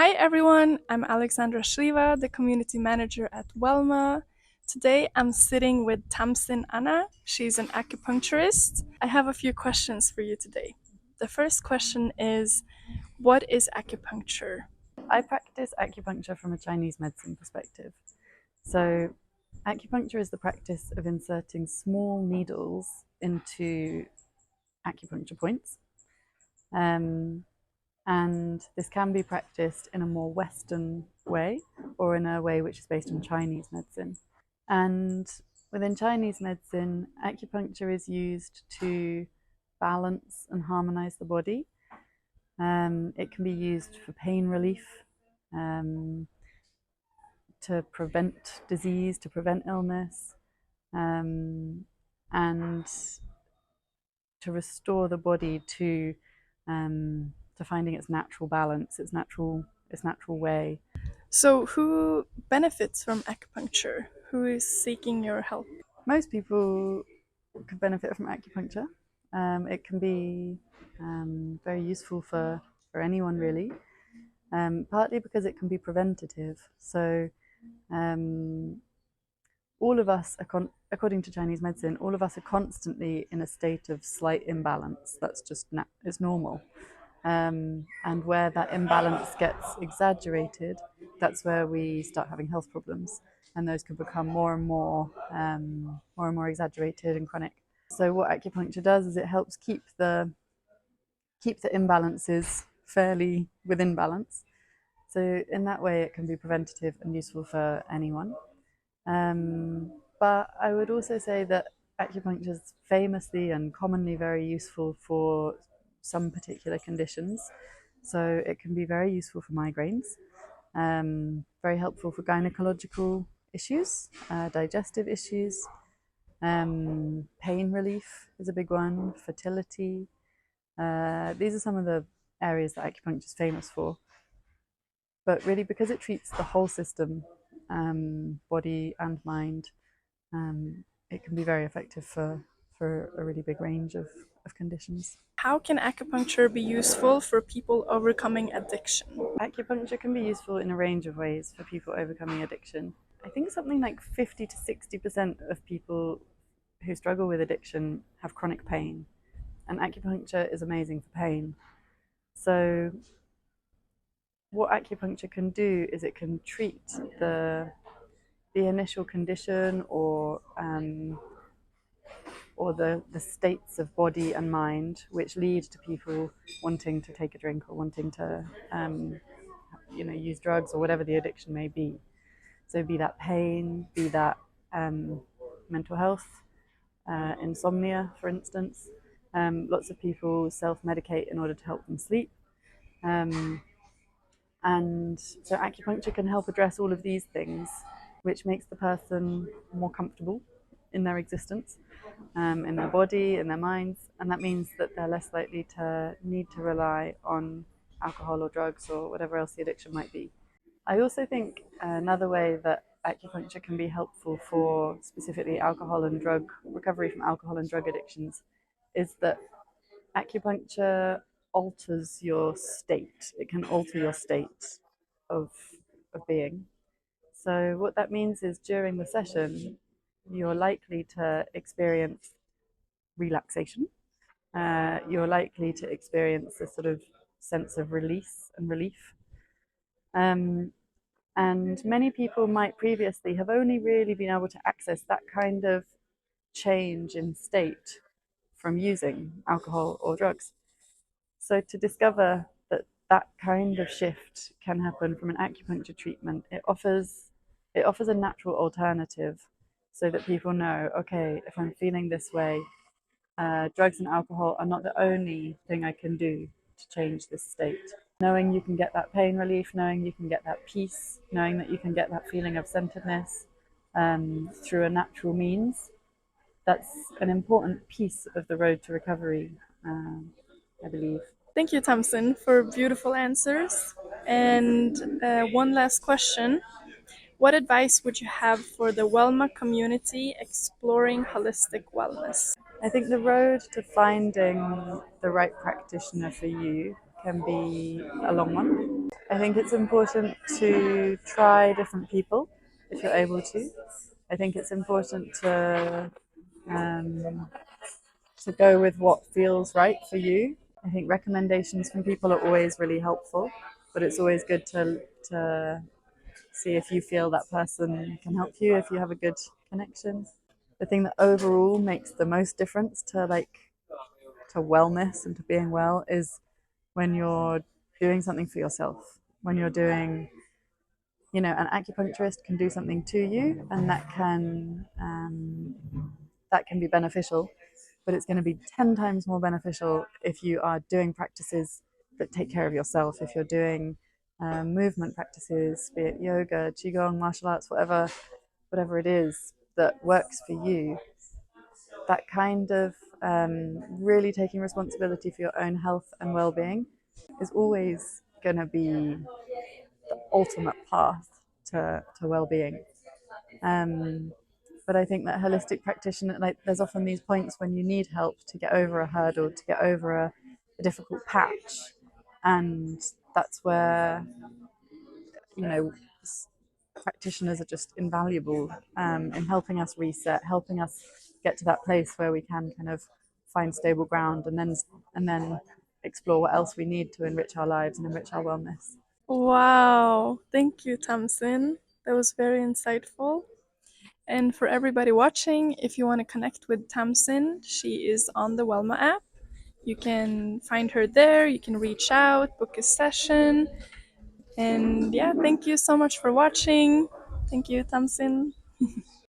Hi everyone, I'm Alexandra Shriva, the community manager at Wellma. Today I'm sitting with Tamsin Anna. She's an acupuncturist. I have a few questions for you today. The first question is, what is acupuncture? I practice acupuncture from a Chinese medicine perspective. So, acupuncture is the practice of inserting small needles into acupuncture points. Um, and this can be practiced in a more Western way or in a way which is based on Chinese medicine. And within Chinese medicine, acupuncture is used to balance and harmonize the body. It can be used for pain relief, um, to prevent disease, to prevent illness, um, and to restore the body to finding its natural balance, its natural way. So, who benefits from acupuncture? Who is seeking your help? Most people could benefit from acupuncture. It can be very useful for anyone really, partly because it can be preventative. So um, all of us are according to Chinese medicine, all of us are constantly in a state of slight imbalance. That's just it's normal. And where that imbalance gets exaggerated, that's where we start having health problems, and those can become more and more exaggerated and chronic. So what acupuncture does is it helps keep the imbalances fairly within balance. So in that way, it can be preventative and useful for anyone. But I would also say that acupuncture is famously and commonly very useful for some particular conditions. So it can be very useful for migraines, very helpful for gynecological issues, digestive issues, pain relief is a big one, fertility. These are some of the areas that acupuncture is famous for. But really, because it treats the whole system, body and mind, it can be very effective for a really big range of conditions. How can acupuncture be useful for people overcoming addiction? Acupuncture can be useful in a range of ways for people overcoming addiction. I think something like 50 to 60% of people who struggle with addiction have chronic pain, and acupuncture is amazing for pain. So, what acupuncture can do is it can treat the initial condition or the states of body and mind which lead to people wanting to take a drink or wanting to use drugs or whatever the addiction may be. So be that pain, be that mental health, insomnia, for instance. Lots of people self-medicate in order to help them sleep. Um, and so acupuncture can help address all of these things, which makes the person more comfortable in their existence, in their body, in their minds, and that means that they're less likely to need to rely on alcohol or drugs or whatever else the addiction might be. I also think another way that acupuncture can be helpful for specifically alcohol and drug recovery from alcohol and drug addictions is that acupuncture alters your state. It can alter your state of, of being. So, what that means is during the session, you're likely to experience relaxation. You're likely to experience a sort of sense of release and relief. Um, and many people might previously have only really been able to access that kind of change in state from using alcohol or drugs. So to discover that that kind of shift can happen from an acupuncture treatment, it offers a natural alternative so that people know, okay, if I'm feeling this way, drugs and alcohol are not the only thing I can do to change this state. Knowing you can get that pain relief, knowing you can get that peace, knowing that you can get that feeling of centeredness through a natural means, that's an important piece of the road to recovery, I believe. Thank you, Tamsin, for beautiful answers. And one last question. What advice would you have for the Wellma community exploring holistic wellness? I think the road to finding the right practitioner for you can be a long one. I think it's important to try different people if you're able to. I think it's important um, to go with what feels right for you. I think recommendations from people are always really helpful, but it's always good to see if you feel that person can help you, if you have a good connection. The thing that overall makes the most difference to wellness and to being well is when you're doing something for yourself. When you're doing, an acupuncturist can do something to you, and that can be beneficial. But it's going to be 10 times more beneficial if you are doing practices that take care of yourself. If you're doing movement practices, be it yoga, qigong, martial arts, whatever it is that works for you, that kind of really taking responsibility for your own health and well-being is always going to be the ultimate path to well-being. Um, but I think that holistic practitioner, like, there's often these points when you need help to get over a hurdle, to get over a difficult patch, and that's where you know practitioners are just invaluable in helping us reset, helping us get to that place where we can kind of find stable ground, and then explore what else we need to enrich our lives and enrich our wellness. Wow, thank you, Tamsin. That was very insightful. And for everybody watching, if you want to connect with Tamsin, she is on the Wellma app. You can find her there, you can reach out, book a session. And yeah, thank you so much for watching. Thank you, Tamsin.